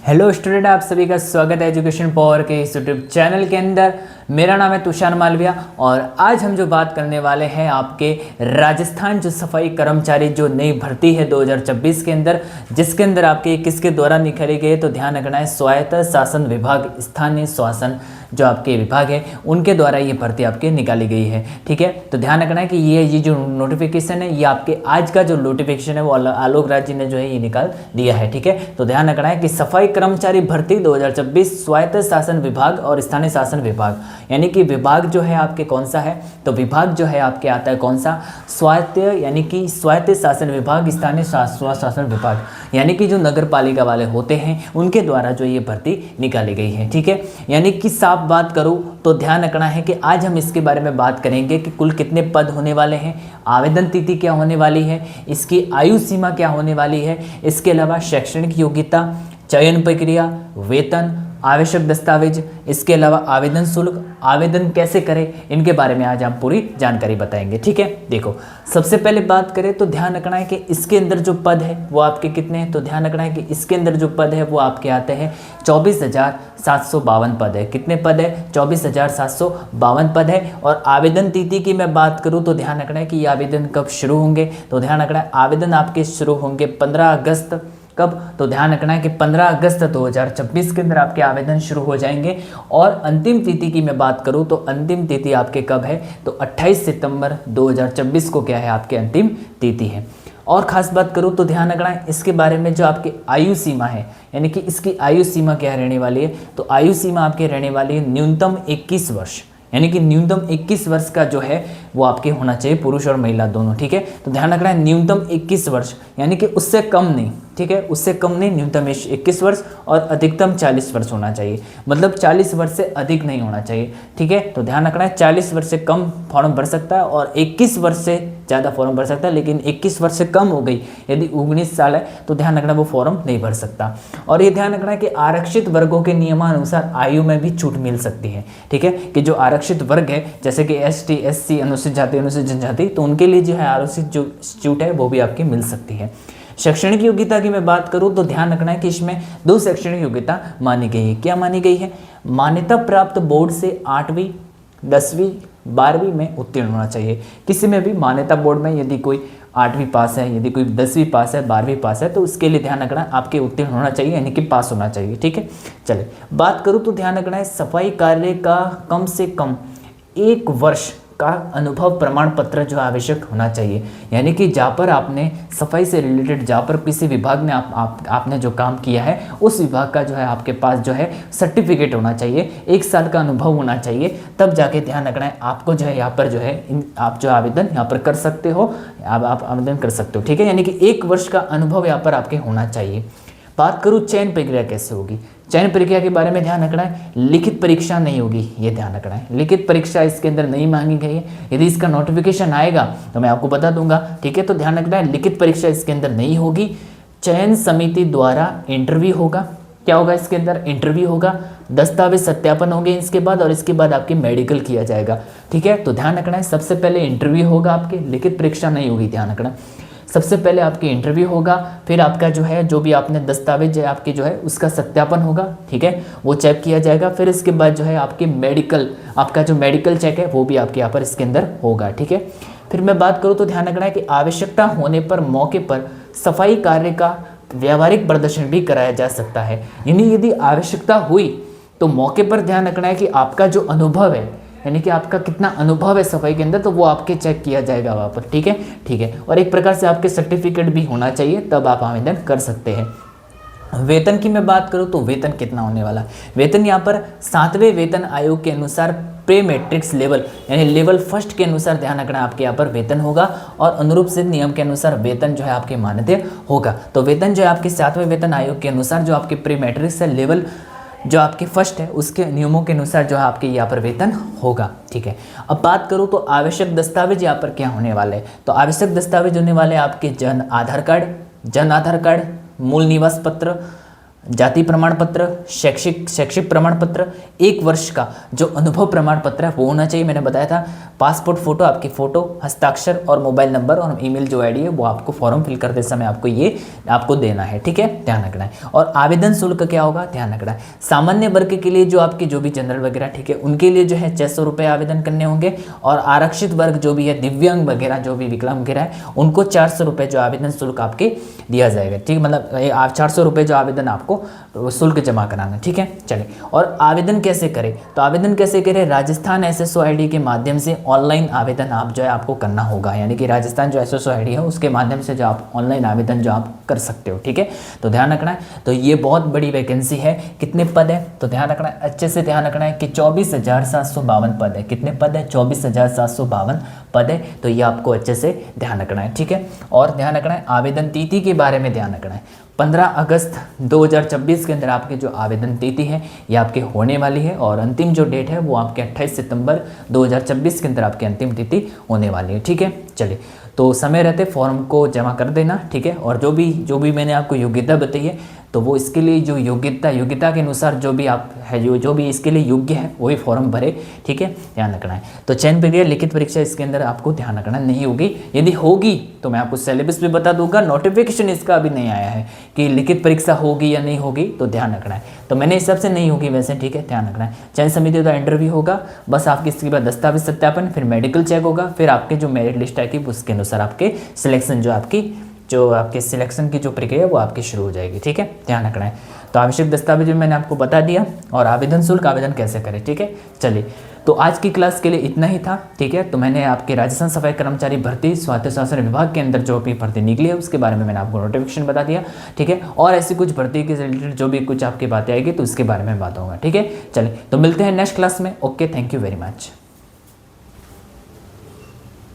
Hello student, आप सभी का स्वागत है एजुकेशन पावर के इस यूट्यूब चैनल के अंदर। मेरा नाम है तुषार मालविया और आज हम जो बात करने वाले हैं आपके राजस्थान जो सफाई कर्मचारी जो नई भर्ती है 2026 के अंदर, जिसके अंदर आपके किसके द्वारा निकाले गए, तो ध्यान रखना है स्वायत्त शासन विभाग, स्थानीय शासन जो आपके विभाग है उनके द्वारा ये भर्ती आपके निकाली गई है। ठीक है, तो ध्यान रखना है कि ये जो नोटिफिकेशन है ये आपके आज का जो नोटिफिकेशन है वो आलोक राज जी ने जो है ये निकाल दिया है। ठीक है, तो ध्यान रखना है कि सफाई कर्मचारी भर्ती 2026 स्वायत्त शासन विभाग और स्थानीय शासन विभाग, यानी कि विभाग जो है आपके कौन सा है, तो विभाग जो है आपके आता है कौन सा, स्वायत्त, यानी कि स्वायत्त शासन विभाग, स्थानीय शासन विभाग, यानी कि जो नगर पालिका वाले होते हैं उनके द्वारा जो ये भर्ती निकाली गई है। ठीक है, यानी कि साफ बात करूं तो ध्यान रखना है कि आज हम इसके बारे में बात करेंगे कि कुल कितने पद होने वाले हैं, आवेदन तिथि क्या होने वाली है, इसकी आयु सीमा क्या होने वाली है, इसके अलावा शैक्षणिक योग्यता, चयन प्रक्रिया, वेतन, आवश्यक दस्तावेज, इसके अलावा आवेदन शुल्क, आवेदन कैसे करें, इनके बारे में आज हम पूरी जानकारी बताएंगे। ठीक है, देखो सबसे पहले बात करें तो ध्यान रखना है कि इसके अंदर जो पद है वो आपके कितने हैं, तो ध्यान रखना है कि इसके अंदर जो पद है वो आपके आते हैं 24,752 पद है। कितने पद है, 24,752 पद है। और आवेदन तिथि की मैं बात करूँ तो ध्यान रखना है कि ये आवेदन कब शुरू होंगे, तो ध्यान रखना है आवेदन आपके शुरू होंगे 15 अगस्त, कब, तो ध्यान रखना है कि 15 अगस्त 2026 के अंदर आपके आवेदन शुरू हो जाएंगे। और अंतिम तिथि की मैं बात करूं तो अंतिम तिथि आपके कब है, तो 28 सितंबर 2026 को क्या है आपके अंतिम तिथि है। और ख़ास बात करूं तो ध्यान रखना है इसके बारे में जो आपकी आयु सीमा है, यानी कि इसकी आयु सीमा क्या रहने वाली है, तो आयु सीमा आपके रहने वाली है न्यूनतम 21 वर्ष, यानी कि न्यूनतम 21 वर्ष का जो है वो आपके होना चाहिए, पुरुष और महिला दोनों। ठीक है, तो ध्यान रखना है न्यूनतम 21 वर्ष, यानी कि उससे कम नहीं। ठीक है, उससे कम नहीं, न्यूनतम 21 वर्ष और अधिकतम 40 वर्ष होना चाहिए, मतलब 40 वर्ष से अधिक नहीं होना चाहिए। ठीक है, तो ध्यान रखना है 40 वर्ष से कम फॉर्म भर सकता है और 21 वर्ष से ज़्यादा फॉर्म भर सकता है, लेकिन 21 वर्ष से कम हो गई, यदि 19 साल है तो ध्यान रखना वो फॉर्म नहीं भर सकता। और ये ध्यान रखना है कि आरक्षित वर्गों के नियमानुसार आयु में भी छूट मिल सकती है। ठीक है, कि जो आरक्षित वर्ग है जैसे कि ST SC अनुसूचित जाति अनुसूचित जनजाति, तो उनके लिए जो है आरक्षित जो छूट है वो भी आपकी मिल सकती है। शैक्षणिक योग्यता की मैं बात करूं तो ध्यान रखना है कि इसमें 2 शैक्षणिक योग्यता मानी गई है। क्या मानी गई है, मान्यता प्राप्त बोर्ड से 8वीं 10वीं 12वीं में उत्तीर्ण होना चाहिए। किसी में भी मान्यता बोर्ड में यदि कोई 8वीं पास है, यदि कोई 10वीं पास है, 12वीं पास है, तो उसके लिए ध्यान रखना आपके उत्तीर्ण होना चाहिए, यानी कि पास होना चाहिए। ठीक है, चले बात करूँ तो ध्यान रखना है सफाई कार्य का कम से कम 1 वर्ष का अनुभव प्रमाण पत्र जो आवश्यक होना चाहिए, यानी कि जहाँ पर आपने सफाई से रिलेटेड, जहाँ पर किसी विभाग ने आपने जो काम किया है उस विभाग का जो है आपके पास जो है सर्टिफिकेट होना चाहिए, 1 साल का अनुभव होना चाहिए, तब जाके ध्यान रखना है आपको जो है यहाँ पर जो है आप जो आवेदन यहाँ पर कर सकते हो, आप आवेदन कर सकते हो। ठीक है, यानी कि 1 वर्ष का अनुभव यहाँ पर आपके होना चाहिए। बात करूँ चयन प्रक्रिया कैसे होगी, चयन प्रक्रिया के बारे में ध्यान रखना है लिखित परीक्षा नहीं होगी, ये ध्यान रखना है, लिखित परीक्षा इसके अंदर नहीं मांगी गई है। यदि इसका नोटिफिकेशन आएगा तो मैं आपको बता दूंगा। ठीक है, तो ध्यान रखना है लिखित परीक्षा इसके अंदर नहीं होगी, चयन समिति द्वारा इंटरव्यू होगा। क्या होगा इसके अंदर, इंटरव्यू होगा, दस्तावेज सत्यापन होंगे इसके बाद, और इसके बाद आपकी मेडिकल किया जाएगा। ठीक है, तो ध्यान रखना है सबसे पहले इंटरव्यू होगा आपके, लिखित परीक्षा नहीं होगी, ध्यान रखना। सबसे पहले आपकी इंटरव्यू होगा, फिर आपका जो है जो भी आपने दस्तावेज है आपके जो है उसका सत्यापन होगा। ठीक है, वो चेक किया जाएगा, फिर इसके बाद जो है आपके मेडिकल, आपका जो मेडिकल चेक है वो भी आपके यहाँ पर इसके अंदर होगा। ठीक है, फिर मैं बात करूँ तो ध्यान रखना है कि आवश्यकता होने पर मौके पर सफाई कार्य का व्यावहारिक प्रदर्शन भी कराया जा सकता है, यानी यदि आवश्यकता हुई तो मौके पर ध्यान रखना है कि आपका जो अनुभव है, यानी कि आपका कितना अनुभव है सफाई के अंदर, तो वो आपके चेक किया जाएगा वहाँ पर। ठीक है, ठीक है, और एक प्रकार से आपके सर्टिफिकेट भी होना चाहिए, तब आप आवेदन कर सकते हैं। वेतन की मैं बात करूँ तो वेतन कितना होने वाला है, वेतन यहाँ पर 7वें वेतन आयोग के अनुसार प्री मैट्रिक्स लेवल, यानी लेवल 1 के अनुसार ध्यान रखना आपके यहाँ पर वेतन होगा, और अनुरूप से नियम के अनुसार वेतन जो है आपके मान्यता होगा। तो वेतन जो है आपके 7वें वेतन आयोग के अनुसार जो आपके प्री मैट्रिक्स है, लेवल जो आपके फर्स्ट है उसके नियमों के अनुसार जो है आपके यहाँ पर वेतन होगा। ठीक है, अब बात करूँ तो आवश्यक दस्तावेज यहाँ पर क्या होने वाले हैं, तो आवश्यक दस्तावेज होने वाले आपके जन आधार कार्ड, मूल निवास पत्र, जाति प्रमाण पत्र, शैक्षिक प्रमाण पत्र, 1 वर्ष का जो अनुभव प्रमाण पत्र है वो होना चाहिए। मैंने बताया था पासपोर्ट फ़ोटो, आपकी फ़ोटो, हस्ताक्षर और मोबाइल नंबर और ईमेल जो आईडी है वो आपको फॉर्म फिल करते समय आपको देना है, ठीक है, ध्यान रखना है। और आवेदन शुल्क क्या होगा, ध्यान रखना है। सामान्य वर्ग के लिए जो आपके जो भी जनरल वगैरह, ठीक है, उनके लिए जो है 600 रुपये आवेदन करने होंगे। और आरक्षित वर्ग जो भी है, दिव्यांग वगैरह जो भी विकलांग वगैरह है, उनको 400 रुपये जो आवेदन शुल्क आपके दिया जाएगा, ठीक, मतलब आप 400 रुपये जो आवेदन आपको शुल्क जमा कराना, ठीक है। चलिए, और आवेदन कैसे करें, तो आवेदन कैसे करें, राजस्थान SSO ID के माध्यम से ऑनलाइन आवेदन आप जो है आपको करना होगा, यानी कि राजस्थान जो SSO ID है उसके माध्यम से जो आप ऑनलाइन आवेदन जो आप कर सकते हो, ठीक है। तो ध्यान रखना है, तो ये बहुत बड़ी वैकेंसी है। कितने पद है, तो ध्यान रखना है, अच्छे से ध्यान रखना है कि 24,752 पद है। कितने पद है, 24,752 पद है। तो ये आपको अच्छे से ध्यान रखना है, ठीक है। और ध्यान रखना है, आवेदन तिथि के बारे में ध्यान रखना है। 15 अगस्त 2024 के अंदर आपके जो आवेदन तिथि है ये आपके होने वाली है। और अंतिम जो डेट है वो आपके 28 सितंबर 2024 के अंदर आपकी अंतिम तिथि होने वाली है, ठीक है। चलिए, तो समय रहते फॉर्म को जमा कर देना, ठीक है। और जो भी मैंने आपको योग्यता बताई है, तो वो इसके लिए जो योग्यता के अनुसार जो भी आप है जो भी इसके लिए योग्य है वही फॉर्म भरे, ठीक है, ध्यान रखना है। तो चयन प्रक्रिया, लिखित परीक्षा इसके अंदर आपको ध्यान रखना नहीं होगी। यदि होगी तो मैं आपको सिलेबस भी बता दूंगा, नोटिफिकेशन इसका अभी नहीं आया है कि लिखित परीक्षा होगी या नहीं होगी, तो ध्यान रखना है। तो मैंने हिसाब से नहीं होगी वैसे, ठीक है, ध्यान रखना है। चयन समिति का इंटरव्यू होगा, बस आपके इसके बाद दस्तावेज सत्यापन, फिर मेडिकल चेक होगा, फिर आपके जो मेरिट लिस्ट आएगी उसके अनुसार आपके सिलेक्शन जो आपके सिलेक्शन की जो प्रक्रिया है वो आपकी शुरू हो जाएगी, ठीक है, ध्यान रखना है। तो आवश्यक दस्तावेज भी मैंने आपको बता दिया और आवेदन शुल्क आवेदन कैसे करें, ठीक है। चलिए, तो आज की क्लास के लिए इतना ही था, ठीक है। तो मैंने आपके राजस्थान सफाई कर्मचारी भर्ती स्वायत्त शासन विभाग के अंदर जो भी भर्ती निकली है उसके बारे में मैंने आपको नोटिफिकेशन बता दिया, ठीक है। और ऐसी कुछ भर्ती के रिलेटेड जो भी कुछ आपकी बातें आएगी तो उसके बारे में बात होगा, ठीक है। चलिए, तो मिलते हैं नेक्स्ट क्लास में। Okay, thank you very much.